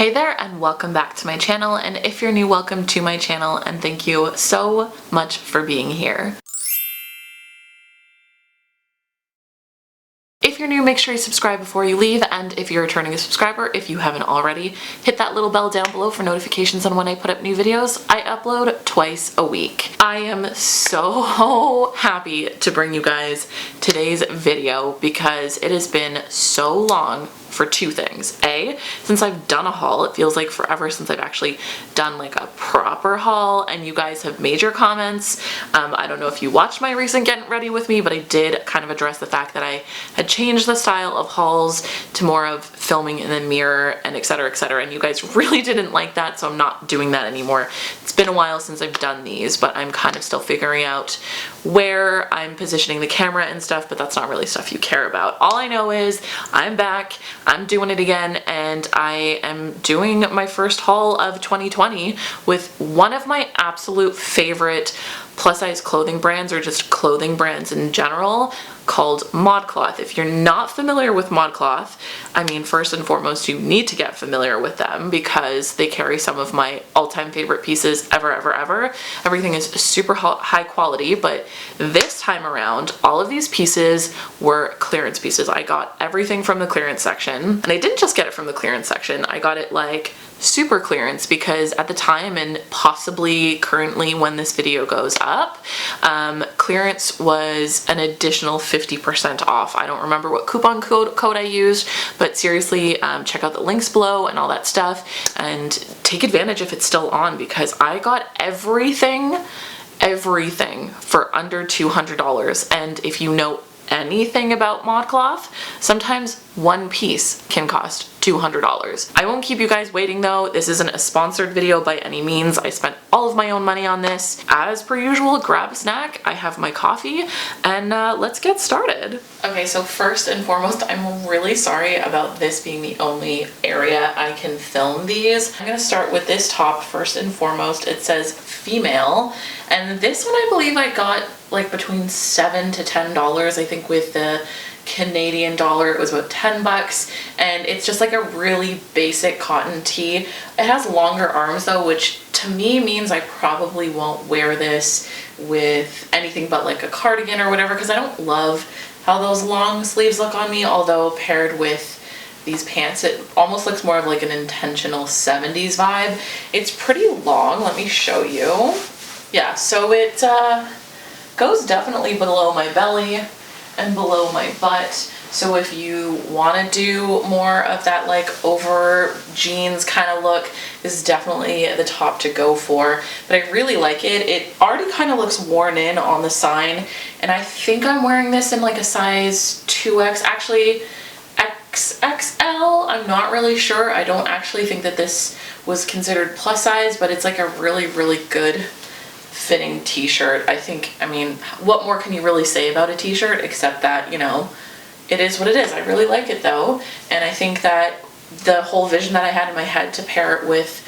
Hey there and welcome back to my channel, and if you're new, welcome to my channel and thank you so much for being here. If you're new, make sure you subscribe before you leave, and if you're a returning subscriber, if you haven't already, hit that little bell down below for notifications on when I put up new videos. I upload twice a week. I am so happy to bring you guys today's video because it has been so long for two things. A, since I've done a haul, it feels like forever since I've actually done like a proper haul, and you guys have made your comments. I don't know if you watched my recent Getting Ready with me, but I did kind of address the fact that I had changed the style of hauls to more of filming in the mirror and etc, and you guys really didn't like that, so I'm not doing that anymore. It's been a while since I've done these, but I'm kind of still figuring out where I'm positioning the camera and stuff, but that's not really stuff you care about. All I know is I'm back, I'm doing it again, and I am doing my first haul of 2020 with one of my absolute favorite plus size clothing brands, or just clothing brands in general, called MODCLOTH. If you're not familiar with MODCLOTH, I mean, first and foremost, you need to get familiar with them because they carry some of my all-time favorite pieces ever. Everything is super high quality, but this time around, all of these pieces were clearance pieces. I got everything from the clearance section, and I didn't just get it from the clearance section, I got it like super clearance, because at the time, and possibly currently when this video goes up, clearance was an additional 50% off. I don't remember what coupon code I used, but seriously, check out the links below and all that stuff and take advantage if it's still on, because I got everything for under $200. And if you know anything about MODCLOTH, sometimes one piece can cost $200. I won't keep you guys waiting though. This isn't a sponsored video by any means. I spent all of my own money on this. As per usual, grab a snack. I have my coffee, and let's get started. Okay, so first and foremost, I'm really sorry about this being the only area I can film these. I'm gonna start with this top first and foremost. It says female, and this one I believe I got like between $7 to $10. I think with the Canadian dollar it was about 10 bucks, and it's just like a really basic cotton tee. It has longer arms though, which to me means I probably won't wear this with anything but like a cardigan or whatever, because I don't love how those long sleeves look on me, although paired with these pants it almost looks more of like an intentional 70s vibe. It's pretty long, let me show you. Yeah, so it goes definitely below my belly and below my butt, so if you want to do more of that like over jeans kind of look, this is definitely the top to go for. But I really like it. It already kind of looks worn in on the sign, and I think I'm wearing this in like a size 2X, actually XXL, I'm not really sure. I don't actually think that this was considered plus size, but it's like a really good fitting t-shirt. I mean, what more can you really say about a t-shirt except that, you know, it is what it is. I really like it though, and I think that the whole vision that I had in my head to pair it with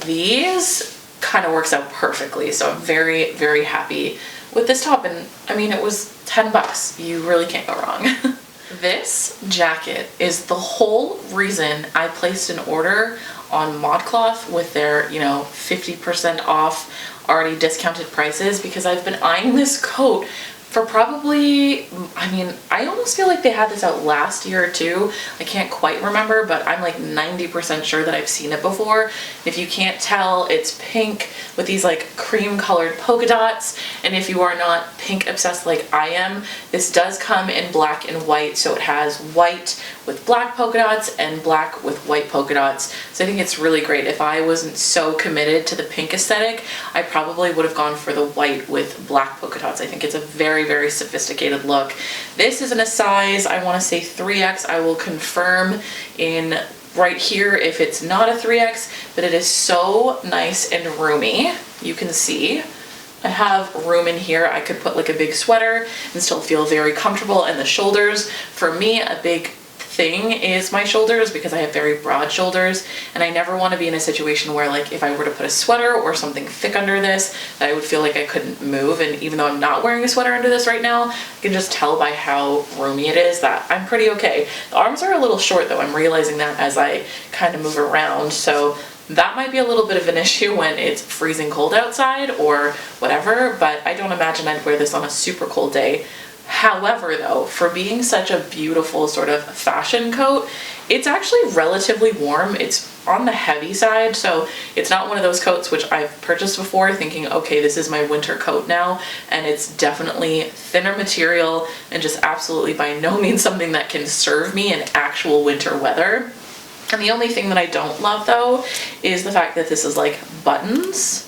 these kind of works out perfectly, so I'm very happy with this top. And I mean, it was 10 bucks. You really can't go wrong. This jacket is the whole reason I placed an order on MODCLOTH with their, you know, 50% off already discounted prices, because I've been eyeing this coat for probably, I mean, I almost feel like they had this out last year or two. I can't quite remember, but I'm like 90% sure that I've seen it before. If you can't tell, it's pink with these like cream colored polka dots, and if you are not pink obsessed like I am, this does come in black and white, so it has white with black polka dots and black with white polka dots. So I think it's really great. If I wasn't so committed to the pink aesthetic, I probably would have gone for the white with black polka dots. I think it's a very sophisticated look. This is in a size, I want to say 3X. I will confirm in right here if it's not a 3X, but it is so nice and roomy. You can see I have room in here. I could put like a big sweater and still feel very comfortable, and the shoulders, for me, a big thing is my shoulders, because I have very broad shoulders, and I never want to be in a situation where, like, if I were to put a sweater or something thick under this, that I would feel like I couldn't move. And even though I'm not wearing a sweater under this right now, I can just tell by how roomy it is that I'm pretty okay. The arms are a little short though. I'm realizing that as I kind of move around, so that might be a little bit of an issue when it's freezing cold outside or whatever, but I don't imagine I'd wear this on a super cold day. However though, for being such a beautiful sort of fashion coat, it's actually relatively warm. It's on the heavy side, so it's not one of those coats which I've purchased before thinking, okay, this is my winter coat now, and it's definitely thinner material and just absolutely by no means something that can serve me in actual winter weather. And the only thing that I don't love though is the fact that this is like buttons.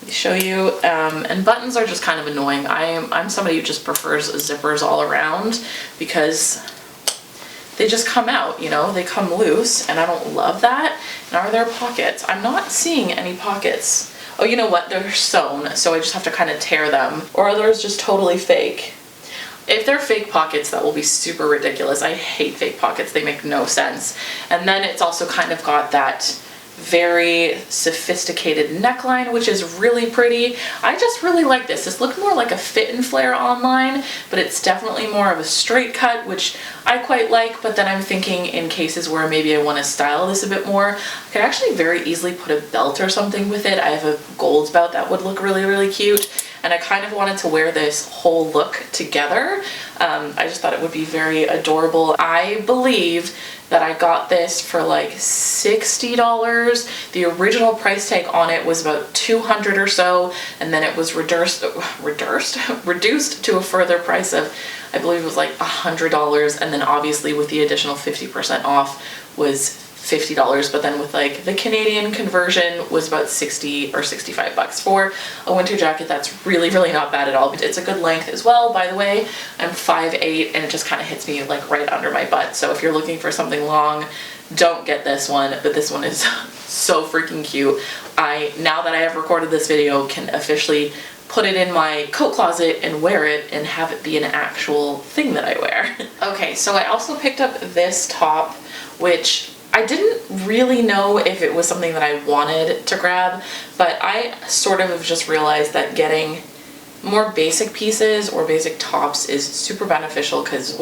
Show you, and buttons are just kind of annoying. I'm somebody who just prefers zippers all around because they just come out, you know, they come loose, and I don't love that. And are there pockets? I'm not seeing any pockets. Oh, you know what? They're sewn, so I just have to kind of tear them. Or are those just totally fake? If they're fake pockets, that will be super ridiculous. I hate fake pockets. They make no sense. And then it's also kind of got that very sophisticated neckline, which is really pretty. I just really like this. This looked more like a fit and flare online, but it's definitely more of a straight cut, which I quite like. But then I'm thinking in cases where maybe I want to style this a bit more, I could actually very easily put a belt or something with it. I have a gold belt that would look really, really cute. And I kind of wanted to wear this whole look together. I just thought it would be very adorable. I believe that I got this for like $60. The original price tag on it was about $200 or so, and then it was reduced to a further price of, I believe it was like $100, and then obviously with the additional 50% off was $50, but then with like the Canadian conversion was about 60 or 65 bucks for a winter jacket. That's really, really not bad at all. It's a good length as well, by the way. I'm 5'8", and it just kind of hits me like right under my butt. So if you're looking for something long, don't get this one, but this one is so freaking cute. Now that I have recorded this video, can officially put it in my coat closet and wear it and have it be an actual thing that I wear. Okay, so I also picked up this top, which I didn't really know if it was something that I wanted to grab, but I sort of have just realized that getting more basic pieces or basic tops is super beneficial, because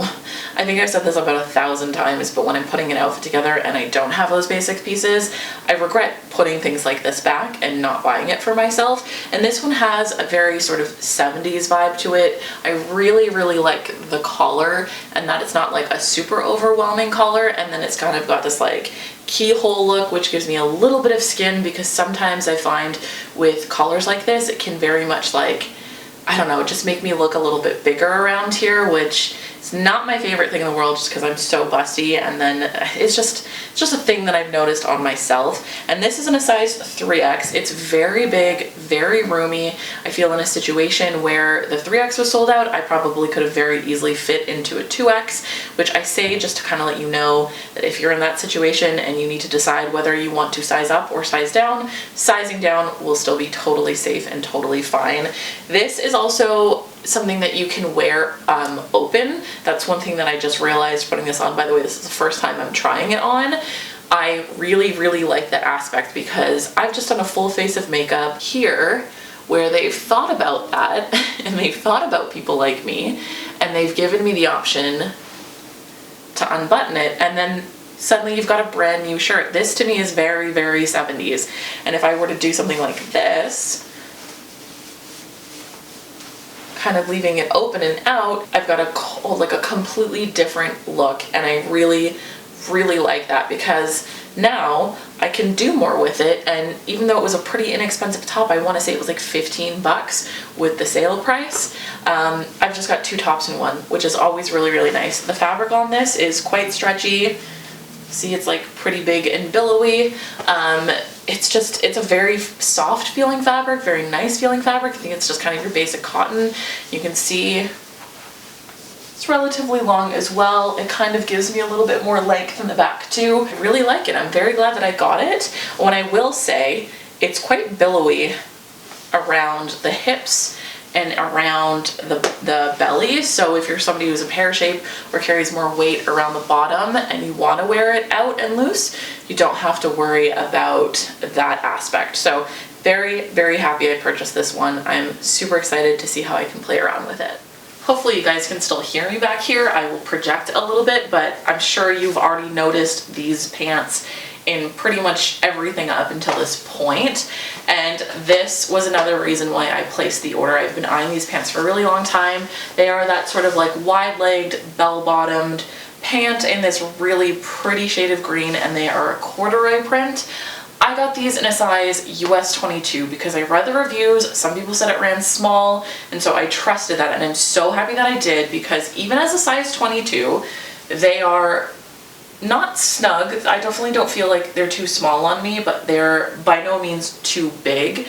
I think I've said this about 1,000 times, but when I'm putting an outfit together and I don't have those basic pieces, I regret putting things like this back and not buying it for myself. And this one has a very sort of 70s vibe to it. I really, really like the collar, and that it's not like a super overwhelming collar, and then it's kind of got this like keyhole look, which gives me a little bit of skin, because sometimes I find with collars like this, it can very much like, I don't know, just make me look a little bit bigger around here, which is not my favorite thing in the world, just because I'm so busty. And then it's just a thing that I've noticed on myself. And this is in a size 3X. It's very big, very roomy. I feel in a situation where the 3X was sold out, I probably could have very easily fit into a 2X, which I say just to kind of let you know that if you're in that situation and you need to decide whether you want to size up or size down, sizing down will still be totally safe and totally fine. This is also something that you can wear open. That's one thing that I just realized putting this on. By the way, this is the first time I'm trying it on. I really, really like that aspect, because I've just done a full face of makeup here where they've thought about that and they've thought about people like me, and they've given me the option to unbutton it, and then suddenly you've got a brand new shirt. This to me is very, very 70s. And if I were to do something like this, kind of leaving it open and out, I've got a completely different look, and I really, really like that, because now I can do more with it. And even though it was a pretty inexpensive top, I want to say it was like 15 bucks with the sale price, I've just got two tops in one, which is always really, really nice. The fabric on this is quite stretchy. See, it's like pretty big and billowy. It's a very soft feeling fabric, very nice feeling fabric. I think it's just kind of your basic cotton. You can see it's relatively long as well. It kind of gives me a little bit more length in the back too. I really like it. I'm very glad that I got it. What I will say, it's quite billowy around the hips and around the belly. So if you're somebody who's a pear shape or carries more weight around the bottom and you want to wear it out and loose, you don't have to worry about that aspect. So very, very happy I purchased this one. I'm super excited to see how I can play around with it. Hopefully you guys can still hear me back here. I will project a little bit, but I'm sure you've already noticed these pants in pretty much everything up until this point. And this was another reason why I placed the order. I've been eyeing these pants for a really long time. They are that sort of like wide-legged, bell-bottomed pant in this really pretty shade of green, and they are a corduroy print. I got these in a size US 22 because I read the reviews. Some people said it ran small, and so I trusted that, and I'm so happy that I did, because even as a size 22, they are not snug. I definitely don't feel like they're too small on me, but they're by no means too big.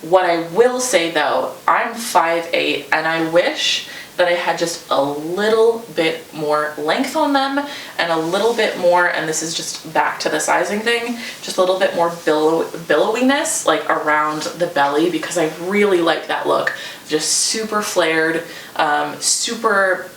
What I will say though, I'm 5'8", and I wish that I had just a little bit more length on them and a little bit more, and this is just back to the sizing thing, just a little bit more billowiness like around the belly, because I really like that look. Just super flared, super,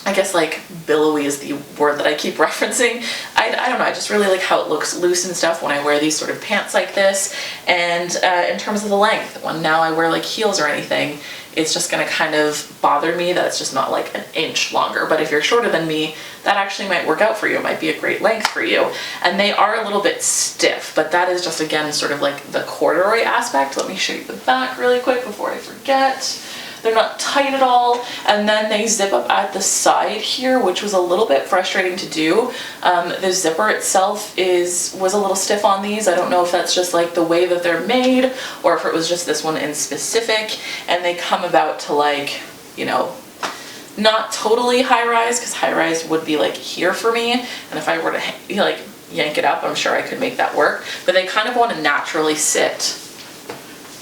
I guess like billowy is the word that I keep referencing. I don't know, I just really like how it looks loose and stuff when I wear these sort of pants like this. And in terms of the length, when now I wear like heels or anything, it's just gonna kind of bother me that it's just not like an inch longer. But if you're shorter than me, that actually might work out for you. It might be a great length for you. And they are a little bit stiff, but that is just, again, sort of like the corduroy aspect. Let me show you the back really quick before I forget. They're not tight at all, and then they zip up at the side here, which was a little bit frustrating to do. The zipper itself was a little stiff on these. I don't know if that's just like the way that they're made, or if it was just this one in specific. And they come about to like, you know, not totally high rise, because high rise would be like here for me, and if I were to like yank it up, I'm sure I could make that work. But they kind of want to naturally sit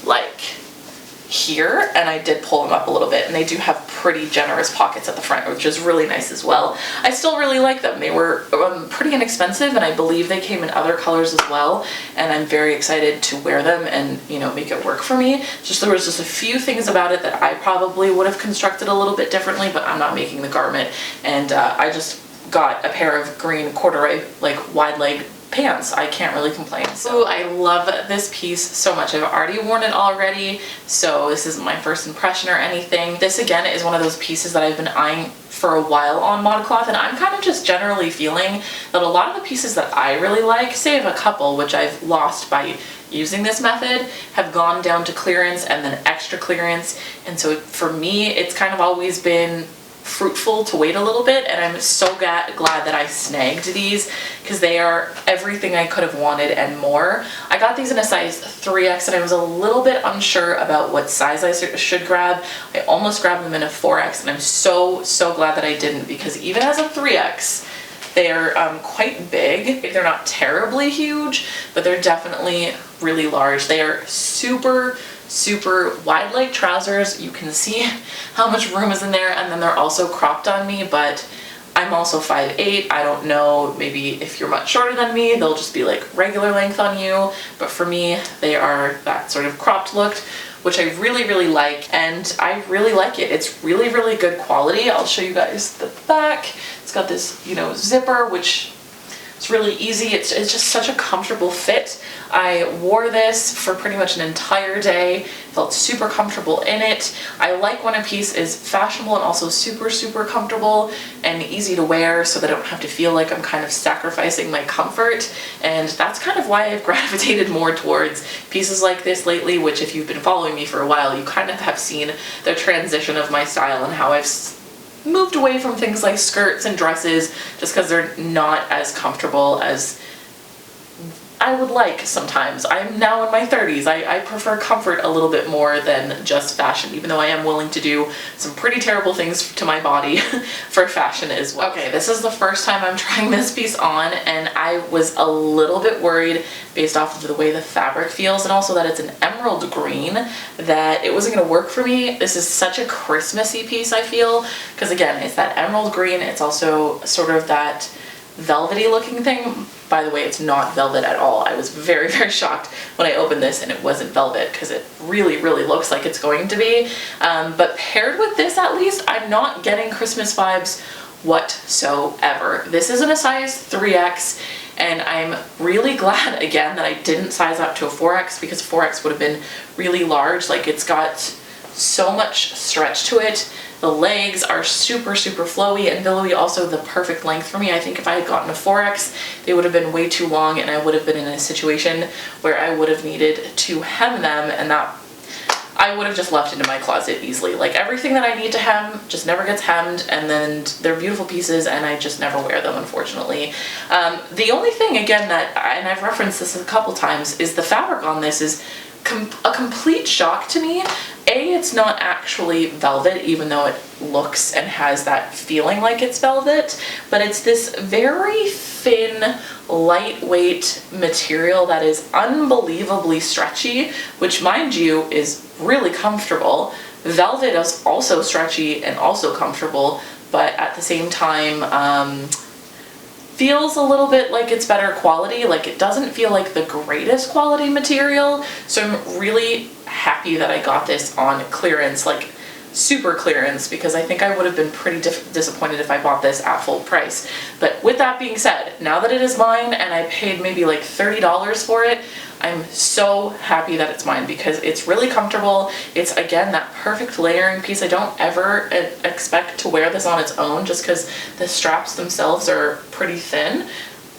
like here, and I did pull them up a little bit, and they do have pretty generous pockets at the front, which is really nice as well. I still really like them. They were pretty inexpensive, and I believe they came in other colors as well, and I'm very excited to wear them and, you know, make it work for me. Just there was just a few things about it that I probably would have constructed a little bit differently, but I'm not making the garment, and I just got a pair of green corduroy like wide leg pants. I can't really complain. So I love this piece so much. I've already worn it already, so this isn't my first impression or anything. This again is one of those pieces that I've been eyeing for a while on MODCLOTH, and I'm kind of just generally feeling that a lot of the pieces that I really like, save a couple which I've lost by using this method, have gone down to clearance and then extra clearance. And so for me, it's kind of always been fruitful to wait a little bit, and I'm so glad that I snagged these, because they are everything I could have wanted and more. I got these in a size 3X, and I was a little bit unsure about what size I should grab. I almost grabbed them in a 4X, and I'm so glad that I didn't, because even as a 3X, they're quite big. They're not terribly huge, but they're definitely really large. They are super wide leg trousers. You can see how much room is in there, and then they're also cropped on me, but I'm also 5'8". I don't know, maybe if you're much shorter than me, they'll just be like regular length on you, but for me, they are that sort of cropped look, which I really like, and I really like it. It's really good quality. I'll show you guys the back. It's got this, you know, zipper, which it's really easy. It's just such a comfortable fit. I wore this for pretty much an entire day. Felt super comfortable in it. I like when a piece is fashionable and also super comfortable and easy to wear, so that I don't have to feel like I'm kind of sacrificing my comfort. And that's kind of why I've gravitated more towards pieces like this lately, which if you've been following me for a while, you kind of have seen the transition of my style and how I've moved away from things like skirts and dresses, just because they're not as comfortable as I would like sometimes. I'm now in my 30s. I prefer comfort a little bit more than just fashion, even though I am willing to do some pretty terrible things to my body for fashion as well. Okay, this is the first time I'm trying this piece on, and I was a little bit worried based off of the way the fabric feels, and also that it's an emerald green, that it wasn't going to work for me. This is such a Christmassy piece, I feel, because again, it's that emerald green. It's also sort of that velvety looking thing by the way, it's not velvet at all. I was very, very shocked when I opened this and it wasn't velvet, because it really, really looks like it's going to be. But paired with this, at least, I'm not getting Christmas vibes whatsoever. This is in a size 3X, and I'm really glad, again, that I didn't size up to a 4X, because 4X would have been really large. Like, it's got so much stretch to it. The legs are super, super flowy and billowy, also the perfect length for me. I think if I had gotten a 4X, they would have been way too long, and I would have been in a situation where I would have needed to hem them, and that I would have just left it in my closet easily. Like, everything that I need to hem just never gets hemmed, and then they're beautiful pieces, and I just never wear them, unfortunately. The only thing, again, and I've referenced this a couple times, is the fabric on this is a complete shock to me. It's not actually velvet, even though it looks and has that feeling like it's velvet, but it's this very thin, lightweight material that is unbelievably stretchy, which, mind you, is really comfortable. Velvet is also stretchy and also comfortable, but at the same time, feels a little bit like it's better quality. Like, it doesn't feel like the greatest quality material, so I'm really happy that I got this on clearance, like super clearance, because I think I would have been pretty disappointed if I bought this at full price. But with that being said, now that it is mine and I paid maybe like $30 for it, I'm so happy that it's mine, because it's really comfortable. It's, again, that perfect layering piece. I don't ever expect to wear this on its own, just because the straps themselves are pretty thin.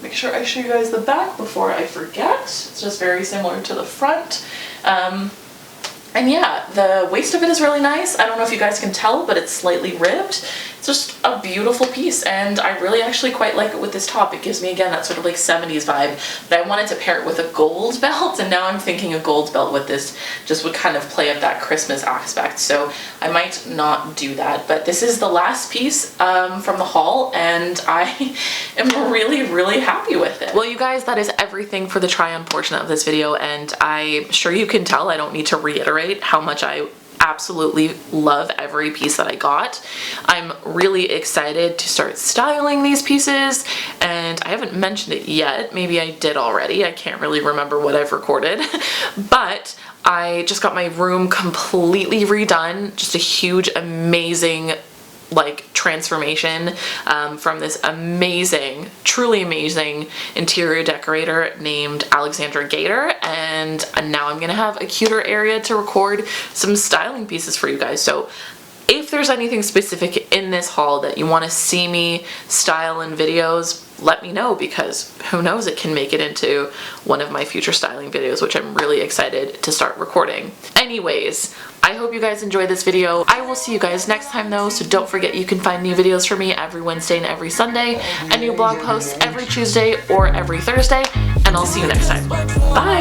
Make sure I show you guys the back before I forget. It's just very similar to the front. And yeah, the waist of it is really nice. I don't know if you guys can tell, but it's slightly ribbed. It's just a beautiful piece, and I really actually quite like it with this top. It gives me, again, that sort of like 70s vibe, but I wanted to pair it with a gold belt, and now I'm thinking a gold belt with this just would kind of play up that Christmas aspect, so I might not do that. But this is the last piece from the haul, and I am really, really happy with it. Well, you guys, that is everything for the try-on portion of this video, and I'm sure you can tell I don't need to reiterate how much I absolutely love every piece that I got. I'm really excited to start styling these pieces, and I haven't mentioned it yet. Maybe I did already. I can't really remember what I've recorded, but I just got my room completely redone. Just a huge, amazing like transformation from this amazing, truly amazing interior decorator named Alexandra Gator, and now I'm gonna have a cuter area to record some styling pieces for you guys. So if there's anything specific in this haul that you want to see me style in videos, let me know, because who knows, it can make it into one of my future styling videos, which I'm really excited to start recording. Anyways, I hope you guys enjoyed this video. I will see you guys next time though, so don't forget you can find new videos from me every Wednesday and every Sunday, and new blog posts every Tuesday or every Thursday, and I'll see you next time. Bye!